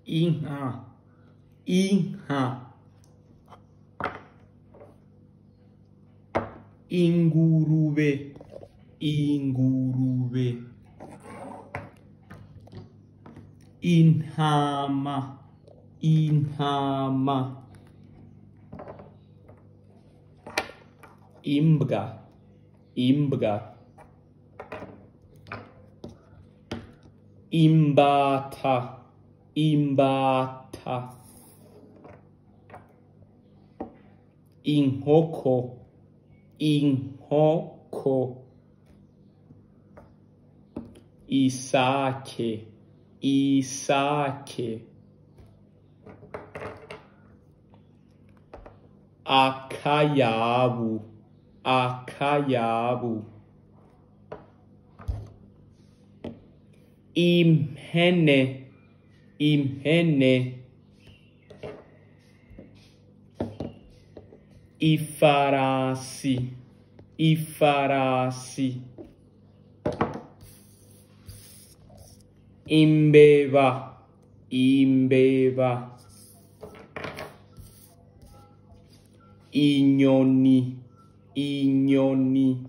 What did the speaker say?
inka, inka, ingurube, ingurube, intama, intama, imbwa, imbwa, imbata, imbata, inkoko, inkoko, isake, isake, akayabu, akayabu, impene, impene, ifarasi, ifarasi, imbeba, imbeba, inyoni, inyoni.